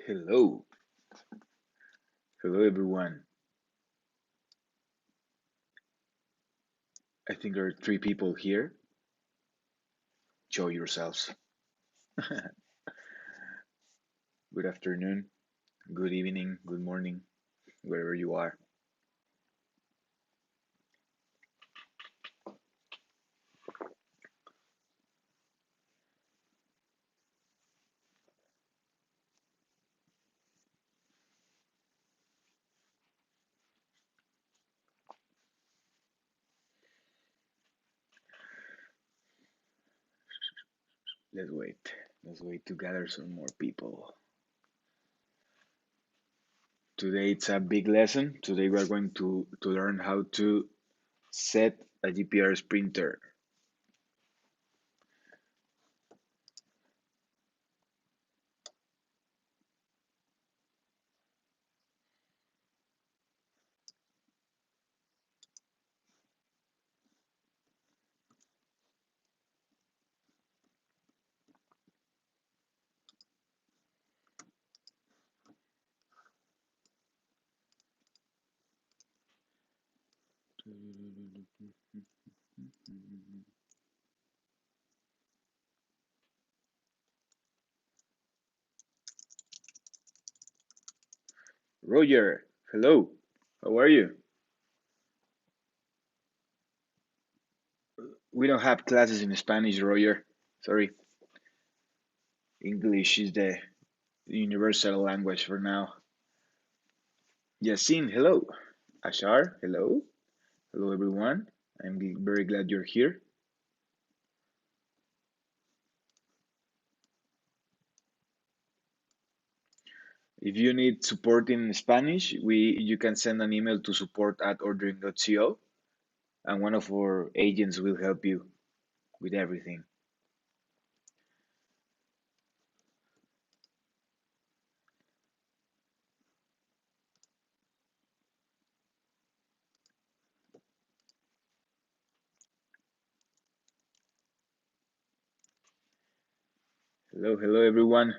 Hello, hello everyone. I think there are three people here. Show yourselves. Good afternoon, good evening, good morning, wherever you are. Let's wait. Let's wait to gather some more people. Today it's a big lesson. Today we are going to learn how to set a GPRS printer. Roger, hello. How are you? We don't have classes in Spanish, Roger. Sorry. English is the universal language for now. Yasin, hello. Ashar, hello. Hello, everyone. I'm very glad you're here. If you need support in Spanish, you can send an email to support@ordering.co, and one of our agents will help you with everything. Hello, hello, everyone.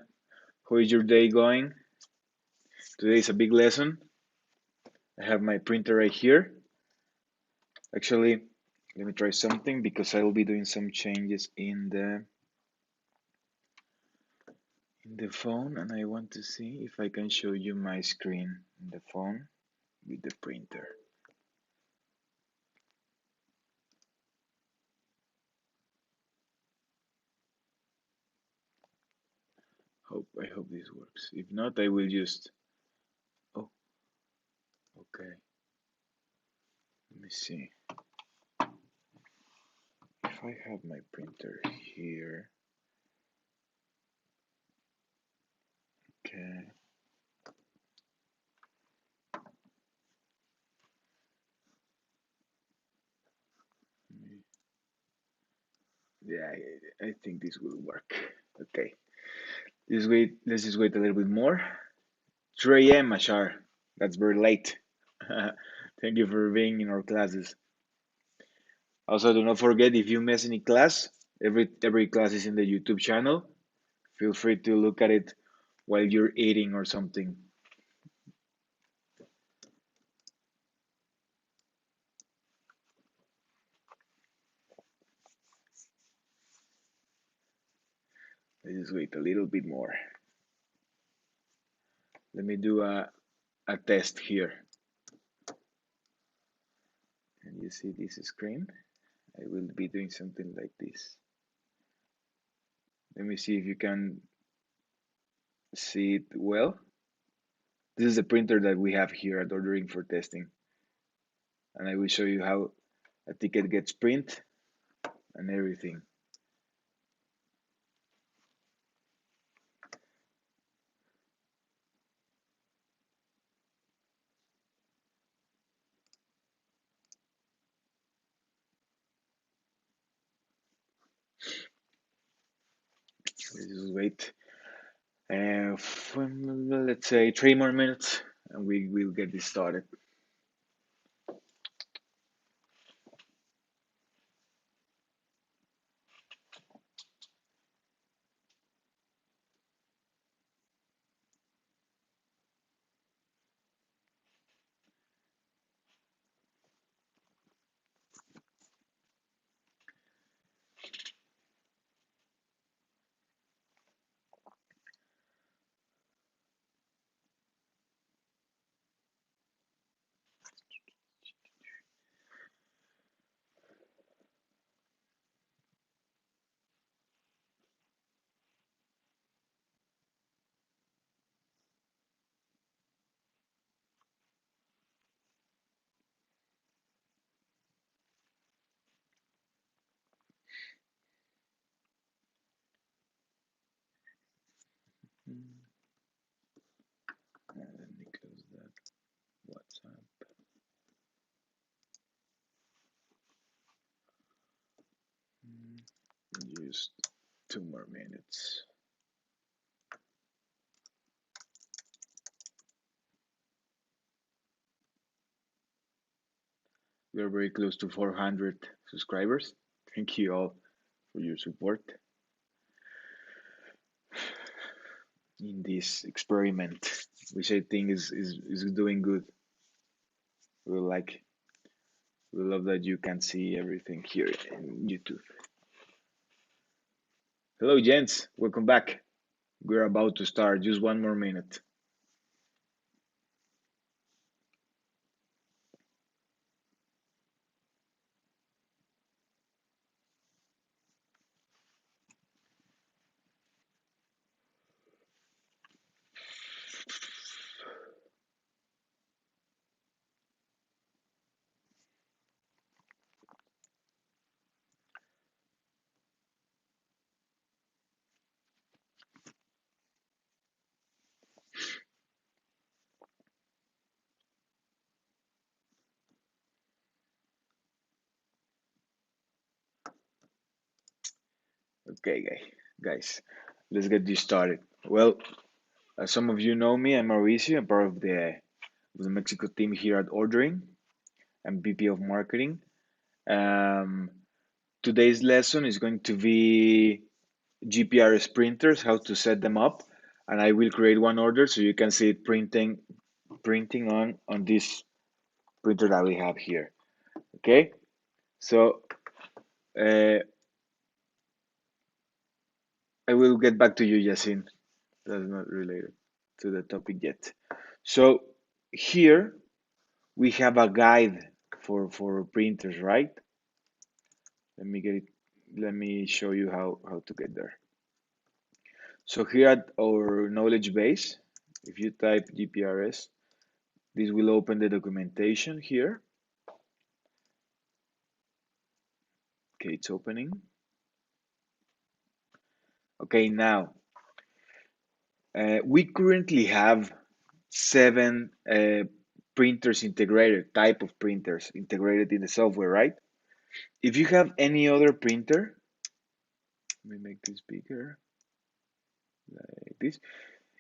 How is your day going? Today is a big lesson. I have my printer right here. Actually, let me try something because I will be doing some changes in the phone, and I want to see if I can show you my screen in the phone with the printer. I hope this works. If not, I will just. Oh, okay. Let me see. If I have my printer here. Okay. Yeah, I think this will work. Okay. Let's just wait a little bit more. 3 a.m. Ashar. That's very late. Thank you for being in our classes. Also, do not forget, if you miss any class, every class is in the YouTube channel. Feel free to look at it while you're eating or something. Let's just wait a little bit more. Let me do a test here. Can you see this screen? I will be doing something like this. Let me see if you can see it well. This is the printer that we have here at Ordering for testing. And I will show you how a ticket gets print and everything. Let's just wait. Let's say 3 more minutes and we will get this started. just 2 more minutes. We are very close to 400 subscribers. Thank you all for your support in this experiment, which I think is doing good. We like we love that you can see everything here in YouTube. Hello, gents. Welcome back. We're about to start. Just 1 more minute. Okay, guys, let's get this started. Well, as some of you know me, I'm Mauricio. I'm part of the Mexico team here at Ordering. I'm VP of Marketing. Um, Today's lesson is going to be GPRS printers, how to set them up, and I will create one order so you can see it printing on this printer that we have here. Okay, so uh, I will get back to you, Yasin. That's not related to the topic yet. So here we have a guide for printers, right? Let me get it. Let me show you how to get there. So here at our knowledge base, if you type GPRS, this will open the documentation here. Okay, it's opening. Okay, now we currently have 7 printers integrated, type of printers integrated in the software, right? If you have any other printer, let me make this bigger, like this.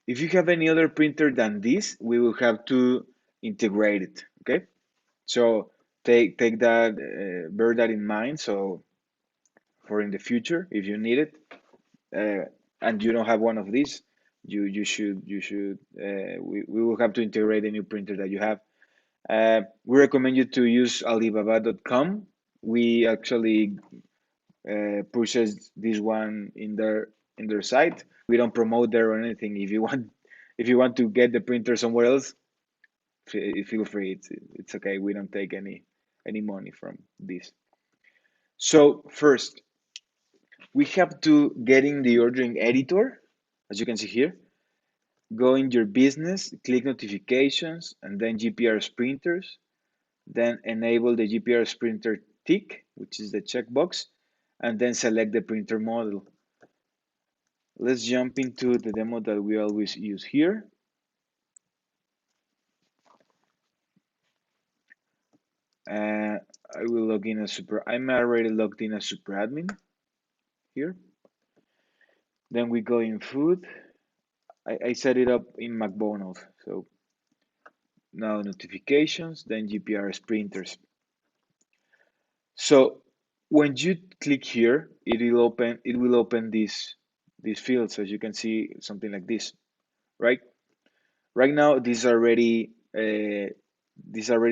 If you have any other printer than this, we will have to integrate it, okay? So take that, bear that in mind. So for in the future, if you need it, and you don't have one of these, we will have to integrate a new printer that you have. We recommend you to use Alibaba.com. We actually purchased this one in their site. We don't promote there or anything. If you want to get the printer somewhere else, feel free. It's okay. We don't take any money from this. So first, we have to get in the ordering editor, as you can see here. Go in your business, click notifications, and then GPRS printers. Then enable the GPRS printer tick, which is the checkbox, and then select the printer model. Let's jump into the demo that we always use here. I will log in as I'm already logged in as super admin here. Then we go in food. I set it up in McDonald's. So now notifications, then GPRS printers. So when you click here, it will open these fields, as you can see, something like this, right? Right now, this already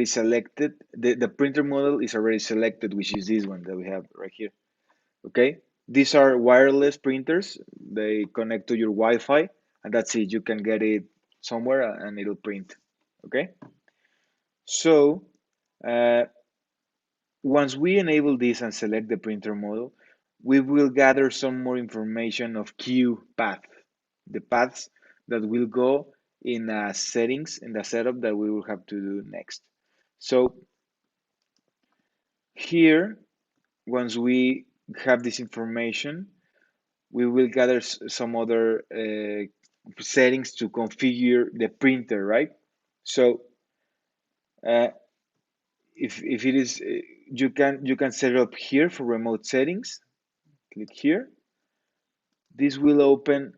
selected. The printer model is already selected, which is this one that we have right here. Okay, these are wireless printers. They connect to your Wi-Fi, and that's it. You can get it somewhere, and it'll print. Okay, so uh, once we enable this and select the printer model, we will gather some more information of queue path, the paths that will go in settings in the setup that we will have to do next. So here, once we have this information, we will gather some other settings to configure the printer, right? So uh, if it is, you can set it up here for remote settings. Click here. this will open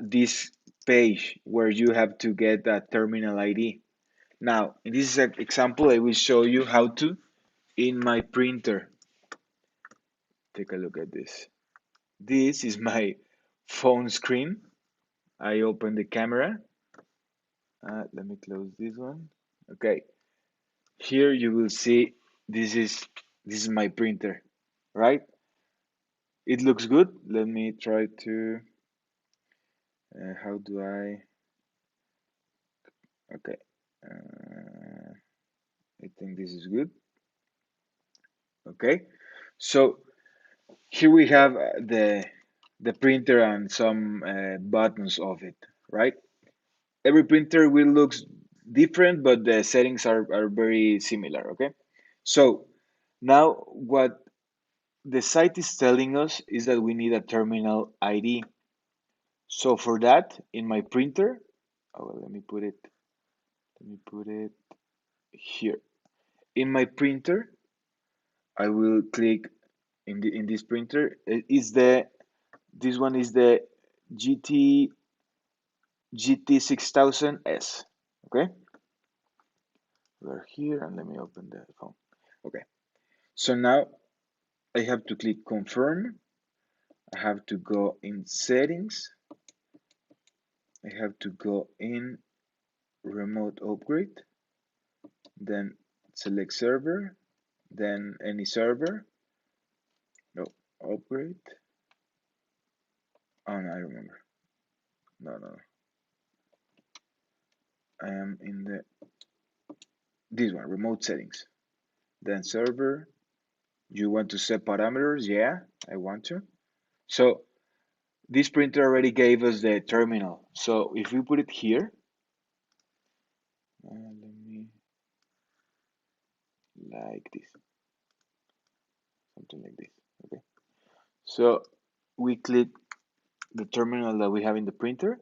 this page where you have to get a terminal ID. Now, in this example, I will show you how to in my printer. Take a look at this. This is my phone screen. I open the camera. Let me close this one. Okay, here you will see this is my printer, right? It looks good. Let me try to. How do I? Okay, I think this is good. Okay, so here we have the printer and some buttons of it, right? Every printer will looks different, but the settings are very similar. Okay, so now what the site is telling us is that we need a terminal ID. So for that, in my printer, oh, well, let me put it here. In my printer, I will click in this printer. Is the this one is the GT GT6000S. Okay, we're here and let me open the phone. Okay, so now I have to click confirm. I have to go in settings. I have to go in remote upgrade, then select server, then any server. No, upgrade. Oh, no, I remember. No, no, no. I am in the this one, remote settings. Then server. You want to set parameters? Yeah, I want to. So this printer already gave us the terminal. So if we put it here, let me like this, something like this. Okay. So we click the terminal that we have in the printer,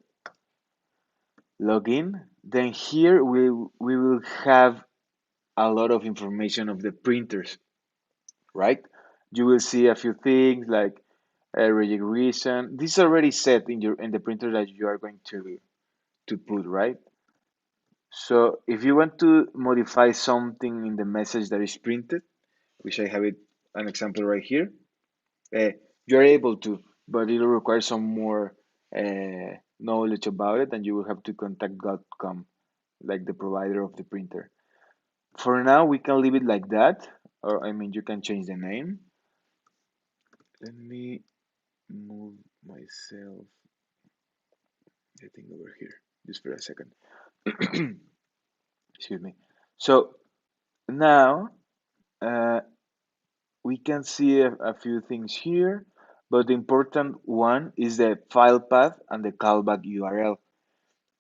log in. Then here we will have a lot of information of the printers, right? You will see a few things like reject reason. This is already set in the printer that you are going to put, right? So if you want to modify something in the message that is printed, which I have it an example right here, you're able to, but it'll require some more knowledge about it, and you will have to contact .com, like the provider of the printer. For now, we can leave it like that, or I mean, you can change the name. Let me move myself, I think, over here, just for a second. Excuse me. So now uh, we can see a few things here, but the important one is the file path and the callback URL.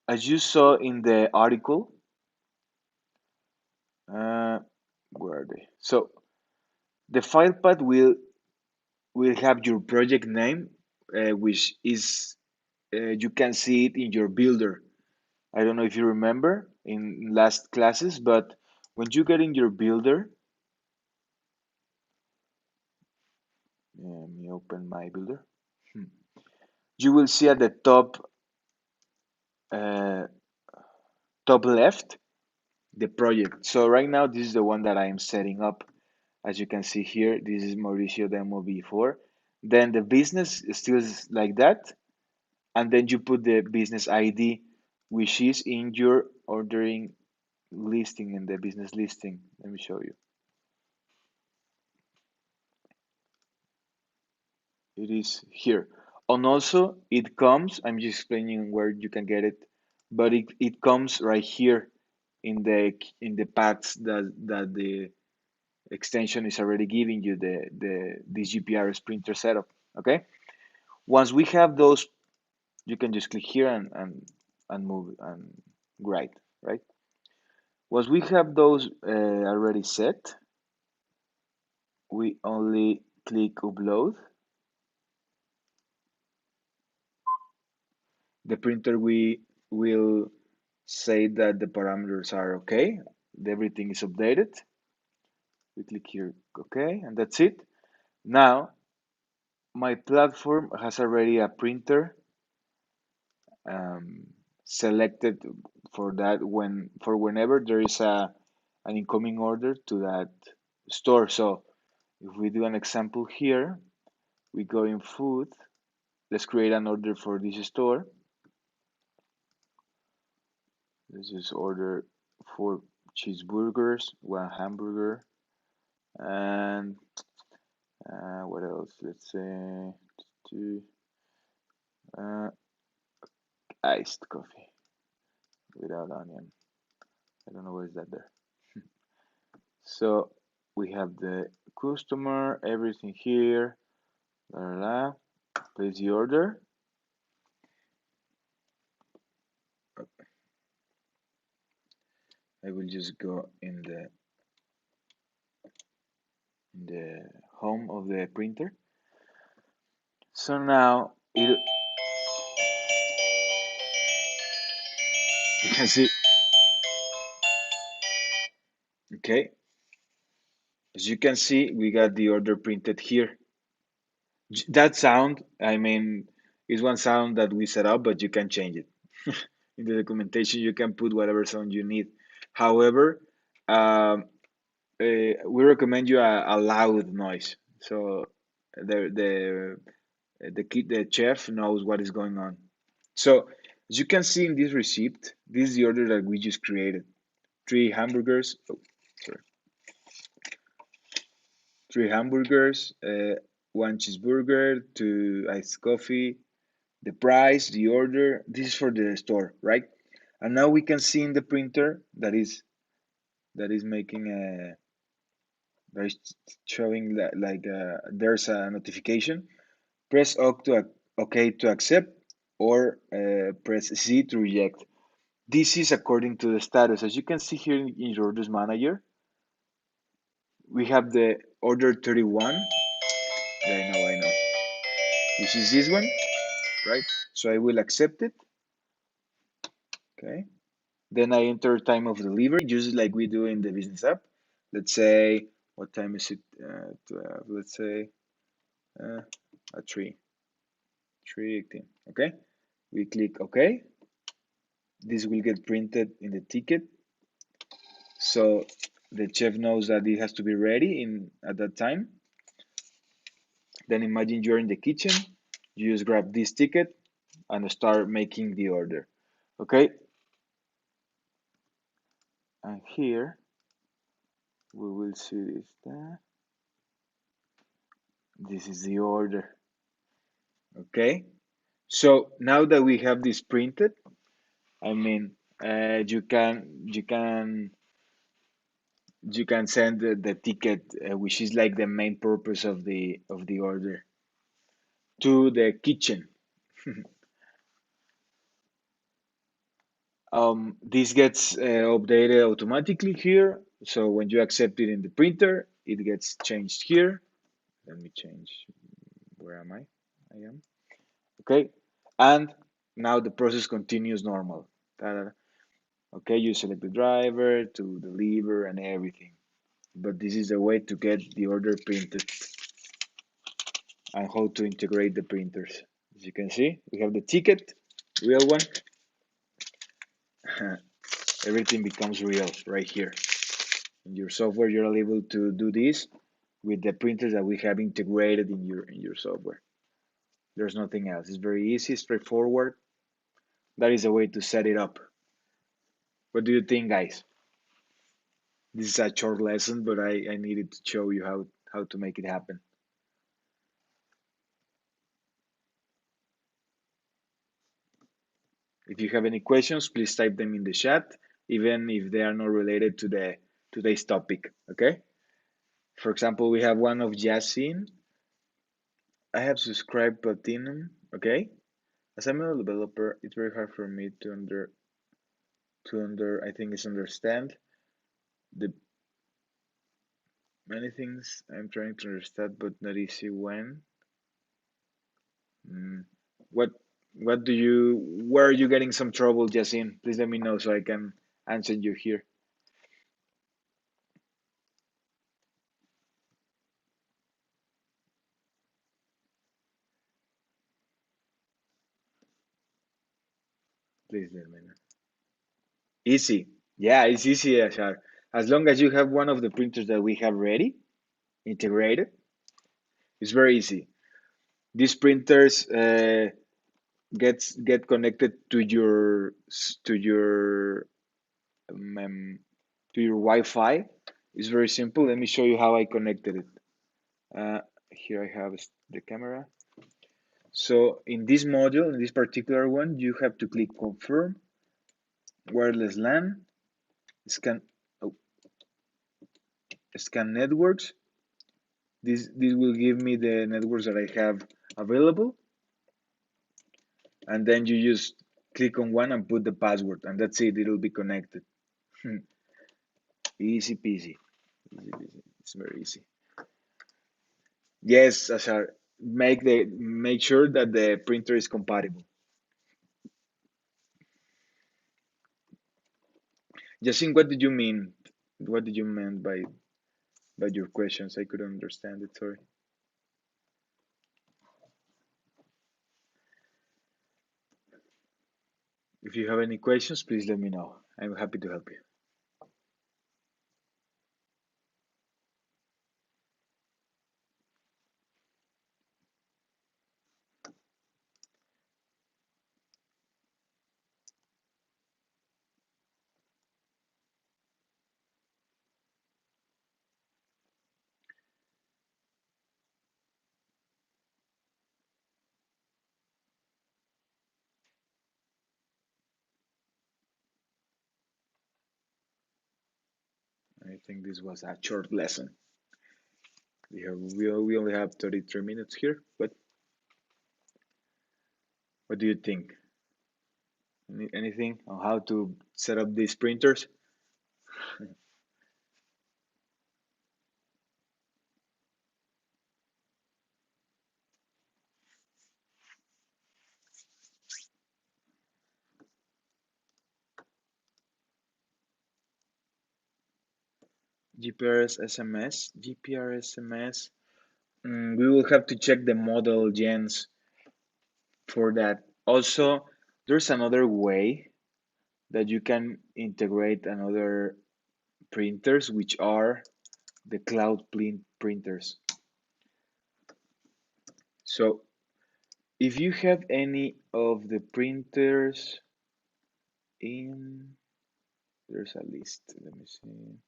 As you saw in the article, uh, where are they? So the file path will have your project name, which is you can see it in your builder. I don't know if you remember in last classes, but when you get in your builder, let me open my builder. Hmm. You will see at the uh, top left the project. So right now this is the one that I am setting up. As you can see here, this is Mauricio Demo V4. Then the business is still like that, and then you put the business ID, which is in your ordering listing in the business listing. Let me show you. It is here. And also it comes, I'm just explaining where you can get it, but it comes right here in the paths that the extension is already giving you the GPRS printer setup. Okay. Once we have those, you can just click here and move and write, right? Once we have those already set, we only click upload. The printer we will say that the parameters are okay, everything is updated. We click here, okay, and that's it. Now my platform has already a printer um, selected for that for whenever there is an incoming order to that store. So if we do an example here, we go in food. Let's create an order for this store. Let's just order 4 cheeseburgers, 1 hamburger, and what else? Let's say two uh, iced coffee without onion. I don't know why is that there. So we have the customer, everything here. La, la, la. Place the order. I will just go in the home of the printer. So now you can see. Okay, as you can see, we got the order printed here. That sound, I mean, is one sound that we set up, but you can change it. In the documentation, you can put whatever sound you need. However, um, we recommend you a loud noise, so the chef knows what is going on. So as you can see in this receipt, this is the order that we just created: 3 hamburgers. Oh, sorry, 3 hamburgers, 1 cheeseburger, 2 iced coffee. The price, the order. This is for the store, right? And now we can see in the printer that is making a that is showing that like there's a notification. Press OK to accept, or press Z to reject. This is according to the status. As you can see here in your orders manager, we have the order 31. Yeah, I know, which is this one, right? So I will accept it. Okay. Then I enter time of delivery, just like we do in the business app. Let's say, what time is it? 12, let's say at 3:18. Okay. We click OK. This will get printed in the ticket. So the chef knows that it has to be ready at that time. Then imagine you're in the kitchen. You just grab this ticket and start making the order. Okay. And here we will see this. This is the order. Okay. So now that we have this printed, I mean, you can send the ticket, which is like the main purpose of the order, to the kitchen. This gets updated automatically here. So when you accept it in the printer, it gets changed here. Let me change. Where am I? I am. Okay. And now the process continues normal. Ta-da. Okay, you select the driver to deliver and everything. But this is a way to get the order printed and how to integrate the printers. As you can see, we have the ticket, real one. Everything becomes real right here. In your software, you're able to do this with the printers that we have integrated in your software. There's nothing else. It's very easy, straightforward. That is a way to set it up. What do you think, guys? This is a short lesson, but I needed to show you how to make it happen. If you have any questions, please type them in the chat, even if they are not related to the today's topic. Okay. For example, we have one of Yasin. I have subscribed Platinum. Okay. As I'm a developer, it's very hard for me to I think it's understand the many things I'm trying to understand, but not easy when. Mm, what what do you where are you getting some trouble, Yasin? Please let me know so I can answer you here. Please let me know. Easy. Yeah, it's easy, Ashar. As long as you have one of the printers that we have ready, integrated, it's very easy. These printers get connected to your um, to your Wi-Fi. It's very simple. Let me show you how I connected it. Here I have the camera. So in this module, in this particular one, you have to click confirm, wireless LAN, scan, oh, scan networks. This will give me the networks that I have available, and then you just click on one and put the password, and that's it. It'll be connected. Easy peasy. Easy peasy. It's very easy. Yes, Ashar. Make sure that the printer is compatible. Justin, what did you mean? What did you mean by your questions? I couldn't understand it. Sorry. If you have any questions, please let me know. I'm happy to help you. I think this was a short lesson. We only have 33 minutes here, but what do you think? Anything on how to set up these printers? GPRS SMS, GPRS SMS. We will have to check the model gens for that. Also, there's another way that you can integrate another printers, which are the printers. So if you have any of the printers in, there's a list. Let me see.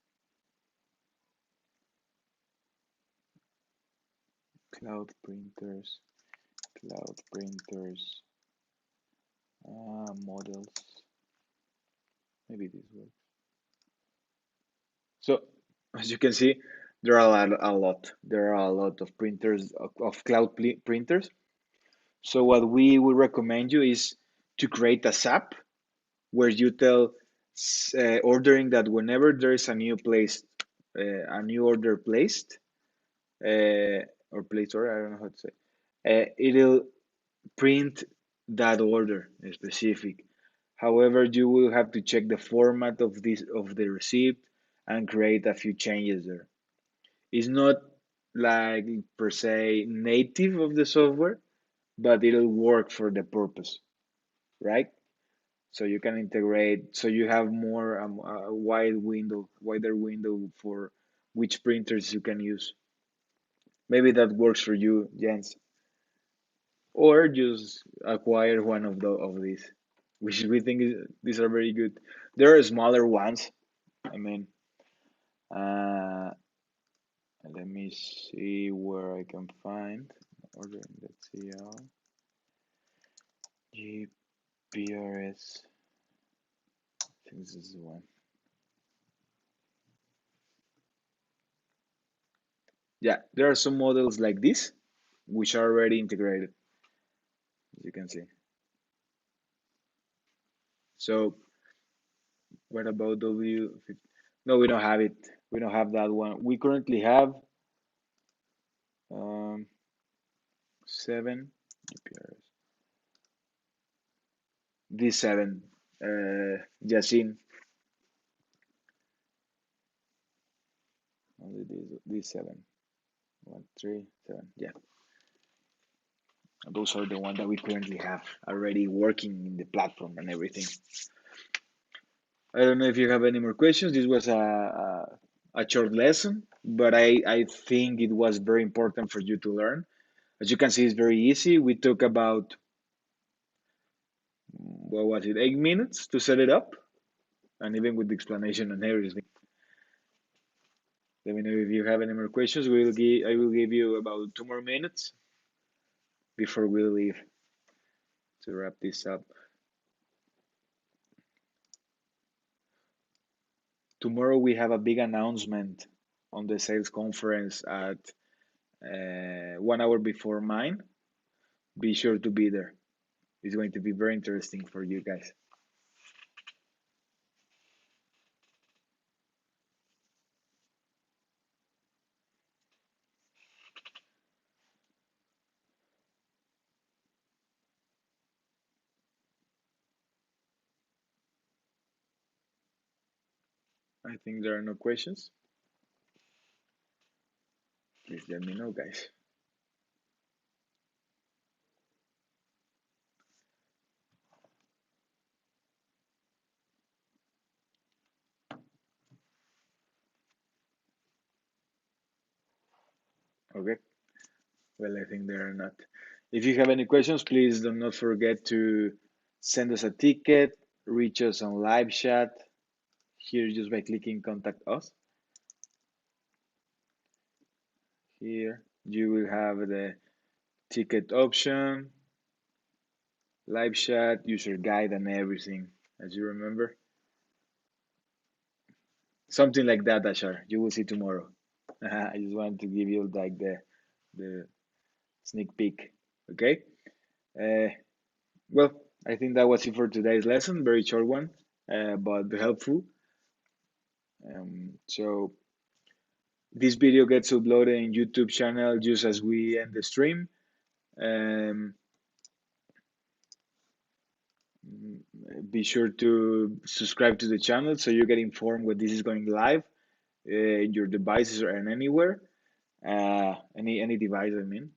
Cloud printers, cloud printers, models. Maybe this works. So as you can see, there are a lot. There are a lot of printers of printers. So what we would recommend you is to create a SAP where you tell ordering that whenever there is a new order placed, or placed order, I don't know how to say, it'll print that order specific. However, you will have to check the format of the receipt and create a few changes there. It's not like per se native of the software, but it'll work for the purpose, right? So you can integrate, so you have more a wider window for which printers you can use. Maybe that works for you, Jens, or just acquire one of these, which we think these are very good. There are smaller ones. I mean, uh, let me see where I can find ordering. Let's see, GPRS. I think this is the one. Yeah, there are some models like this, which are already integrated, as you can see. So what about W? No, we don't have it. We don't have that one. We currently have um, 7 GPRS. D7, Yasin. Only D7. 1, 3, 7. Yeah. Those are the ones that we currently have already working in the platform and everything. I don't know if you have any more questions. This was a short lesson, but I think it was very important for you to learn. As you can see, it's very easy. We took about, what was it, 8 minutes to set it up, and even with the explanation and everything. Let me know if you have any more questions. I will give you about 2 more minutes before we leave to wrap this up. Tomorrow we have a big announcement on the sales conference at 1 hour before mine. Be sure to be there. It's going to be very interesting for you guys. I think there are no questions. Please let me know, guys. Okay. Well, I think there are not. If you have any questions, please do not forget to send us a ticket, reach us on live chat here just by clicking contact us. Here you will have the ticket option, live chat, user guide, and everything, as you remember. Something like that, Ashar. You will see tomorrow. I just wanted to give you like the sneak peek. Okay. Uh, well, I think that was it for today's lesson. Very short one, but helpful. So this video gets uploaded in YouTube channel just as we end the stream. Um, be sure to subscribe to the channel so you get informed when this is going live in your devices or anywhere, any device. I mean,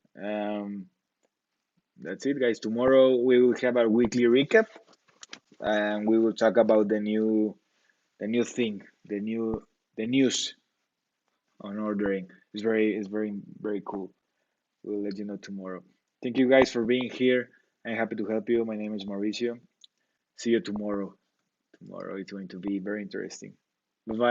that's it, guys. Tomorrow we will have our weekly recap, and we will talk about the new thing, the news on ordering. It's very cool. We'll let you know tomorrow. Thank you guys for being here. I'm happy to help you. My name is Mauricio. See you tomorrow. Tomorrow it's going to be very interesting. Bye bye.